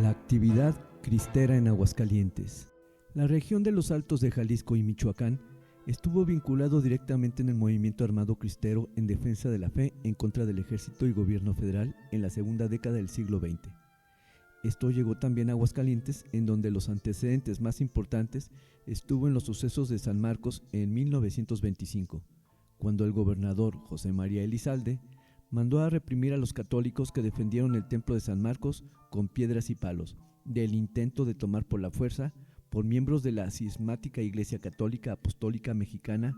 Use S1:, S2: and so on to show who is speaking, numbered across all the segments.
S1: La actividad cristera en Aguascalientes. La región de los Altos de Jalisco y Michoacán estuvo vinculado directamente en el movimiento armado cristero en defensa de la fe en contra del ejército y gobierno federal en la segunda década del siglo XX. Esto llegó también a Aguascalientes, en donde los antecedentes más importantes estuvo en los sucesos de San Marcos en 1925, cuando el gobernador José María Elizalde mandó a reprimir a los católicos que defendieron el templo de San Marcos con piedras y palos, del intento de tomar por la fuerza por miembros de la cismática Iglesia Católica Apostólica Mexicana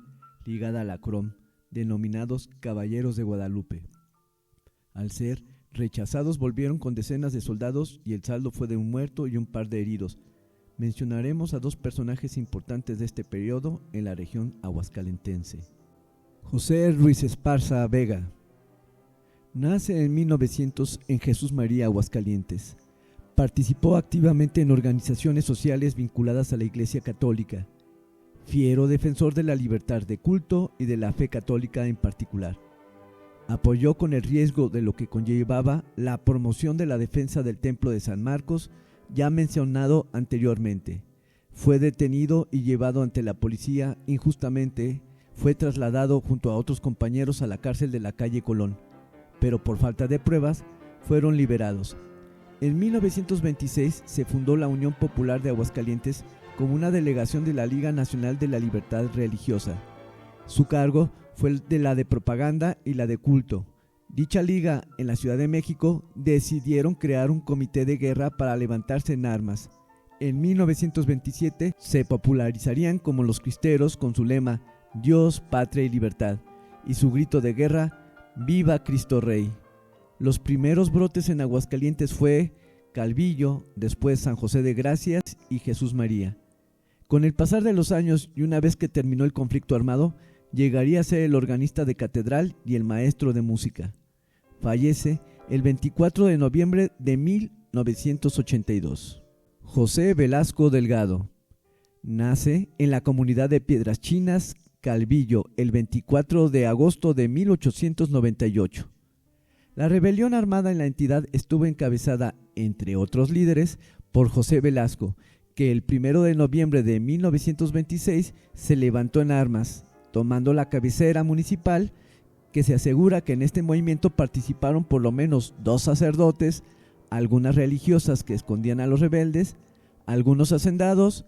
S1: ligada a la CROM, denominados Caballeros de Guadalupe. Al ser rechazados volvieron con decenas de soldados y el saldo fue de un muerto y un par de heridos. Mencionaremos a dos personajes importantes de este periodo en la región aguascalentense. José Ruiz Esparza Vega. Nace en 1900 en Jesús María, Aguascalientes. Participó activamente en organizaciones sociales vinculadas a la Iglesia Católica, fiero defensor de la libertad de culto y de la fe católica en particular. Apoyó con el riesgo de lo que conllevaba la promoción de la defensa del templo de San Marcos, ya mencionado anteriormente. Fue detenido y llevado ante la policía injustamente. Fue trasladado junto a otros compañeros a la cárcel de la calle Colón, pero por falta de pruebas fueron liberados. En 1926 se fundó la Unión Popular de Aguascalientes como una delegación de la Liga Nacional de la Libertad Religiosa. Su cargo fue el de la de propaganda y la de culto. Dicha liga, en la Ciudad de México, decidieron crear un comité de guerra para levantarse en armas. En 1927 se popularizarían como los cristeros con su lema Dios, Patria y Libertad, y su grito de guerra ¡Viva Cristo Rey! Los primeros brotes en Aguascalientes fue Calvillo, después San José de Gracias y Jesús María. Con el pasar de los años y una vez que terminó el conflicto armado, llegaría a ser el organista de catedral y el maestro de música. Fallece el 24 de noviembre de 1982. José Velasco Delgado. Nace en la comunidad de Piedras Chinas, Calvillo, el 24 de agosto de 1898. La rebelión armada en la entidad estuvo encabezada, entre otros líderes, por José Velasco, que el 1 de noviembre de 1926 se levantó en armas, tomando la cabecera municipal, que se asegura que en este movimiento participaron por lo menos 2 sacerdotes, algunas religiosas que escondían a los rebeldes, algunos hacendados,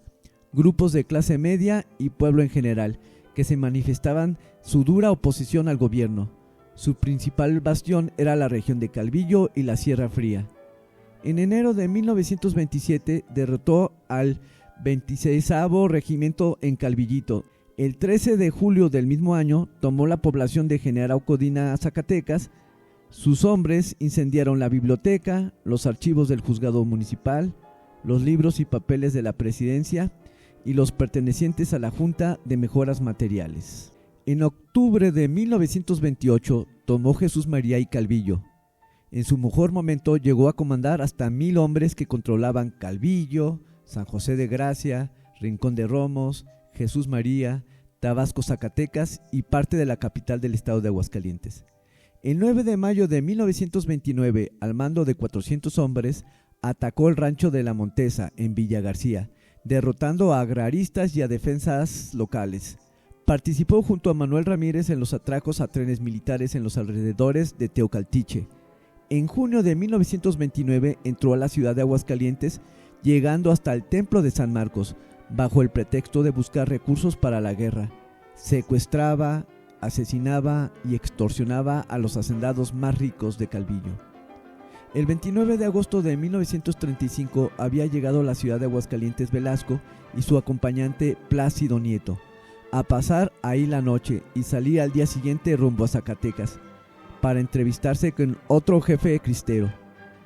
S1: grupos de clase media y pueblo en general, que se manifestaban su dura oposición al gobierno. Su principal bastión era la región de Calvillo y la Sierra Fría. En enero de 1927 derrotó al 26º Regimiento en Calvillito. El 13 de julio del mismo año tomó la población de General Codina, Zacatecas. Sus hombres incendiaron la biblioteca, los archivos del juzgado municipal, los libros y papeles de la presidencia y los pertenecientes a la Junta de Mejoras Materiales. En octubre de 1928 tomó Jesús María y Calvillo. En su mejor momento llegó a comandar hasta 1000 hombres que controlaban Calvillo, San José de Gracia, Rincón de Romos, Jesús María, Tabasco, Zacatecas y parte de la capital del estado de Aguascalientes. El 9 de mayo de 1929, al mando de 400 hombres, atacó el rancho de La Montesa en Villa García, derrotando a agraristas y a defensas locales. Participó junto a Manuel Ramírez en los atracos a trenes militares en los alrededores de Teocaltiche. En junio de 1929 entró a la ciudad de Aguascalientes, llegando hasta el templo de San Marcos, bajo el pretexto de buscar recursos para la guerra. Secuestraba, asesinaba y extorsionaba a los hacendados más ricos de Calvillo. El 29 de agosto de 1935 había llegado a la ciudad de Aguascalientes Velasco y su acompañante Plácido Nieto, a pasar ahí la noche y salir al día siguiente rumbo a Zacatecas, para entrevistarse con otro jefe cristero.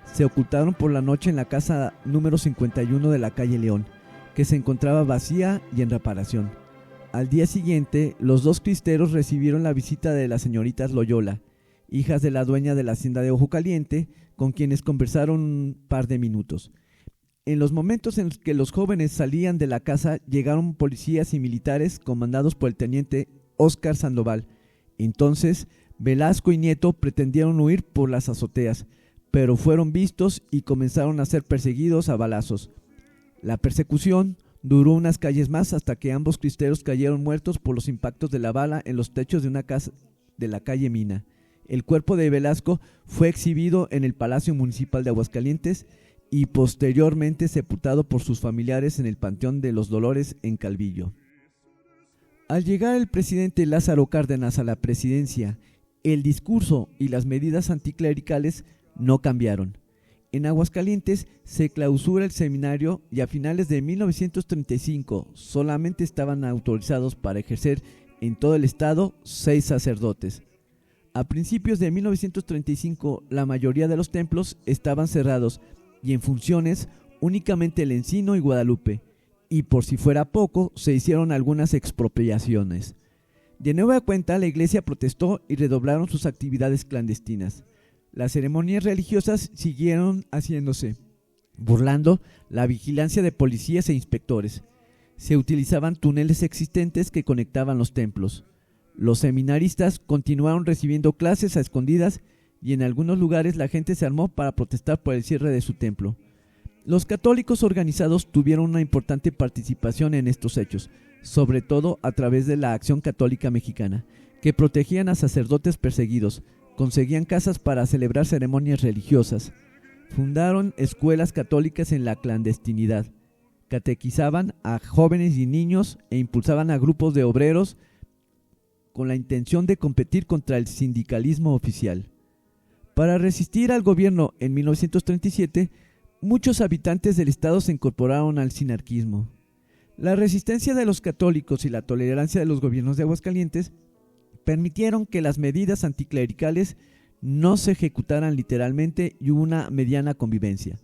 S1: Se ocultaron por la noche en la casa número 51 de la calle León, que se encontraba vacía y en reparación. Al día siguiente, los 2 cristeros recibieron la visita de las señoritas Loyola, hijas de la dueña de la hacienda de Ojo Caliente, con quienes conversaron un par de minutos. En los momentos en los que los jóvenes salían de la casa, llegaron policías y militares comandados por el teniente Óscar Sandoval. Entonces, Velasco y Nieto pretendieron huir por las azoteas, pero fueron vistos y comenzaron a ser perseguidos a balazos. La persecución duró unas calles más hasta que ambos cristeros cayeron muertos por los impactos de la bala en los techos de una casa de la calle Mina. El cuerpo de Velasco fue exhibido en el Palacio Municipal de Aguascalientes y posteriormente sepultado por sus familiares en el Panteón de los Dolores en Calvillo. Al llegar el presidente Lázaro Cárdenas a la presidencia, el discurso y las medidas anticlericales no cambiaron. En Aguascalientes se clausura el seminario y a finales de 1935 solamente estaban autorizados para ejercer en todo el estado 6 sacerdotes. A principios de 1935 la mayoría de los templos estaban cerrados y en funciones únicamente el Encino y Guadalupe, y por si fuera poco se hicieron algunas expropiaciones. De nueva cuenta la iglesia protestó y redoblaron sus actividades clandestinas. Las ceremonias religiosas siguieron haciéndose, burlando la vigilancia de policías e inspectores. Se utilizaban túneles existentes que conectaban los templos. Los seminaristas continuaron recibiendo clases a escondidas y en algunos lugares la gente se armó para protestar por el cierre de su templo. Los católicos organizados tuvieron una importante participación en estos hechos, sobre todo a través de la Acción Católica Mexicana, que protegían a sacerdotes perseguidos, conseguían casas para celebrar ceremonias religiosas, fundaron escuelas católicas en la clandestinidad, catequizaban a jóvenes y niños e impulsaban a grupos de obreros con la intención de competir contra el sindicalismo oficial. Para resistir al gobierno en 1937, muchos habitantes del estado se incorporaron al sinarquismo. La resistencia de los católicos y la tolerancia de los gobiernos de Aguascalientes permitieron que las medidas anticlericales no se ejecutaran literalmente y hubo una mediana convivencia.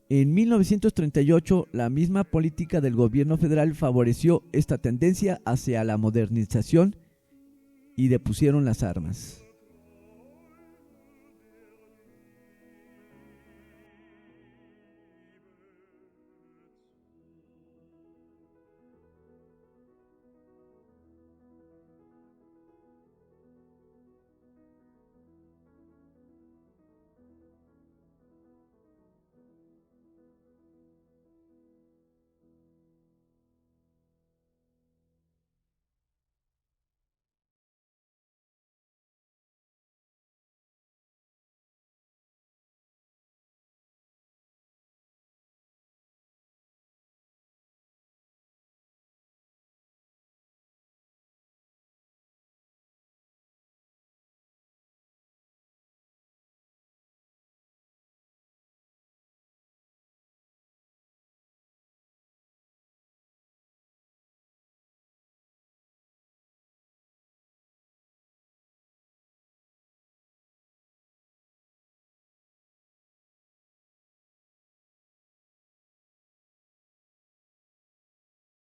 S1: En 1938, la misma política del gobierno federal favoreció esta tendencia hacia la modernización y depusieron las armas.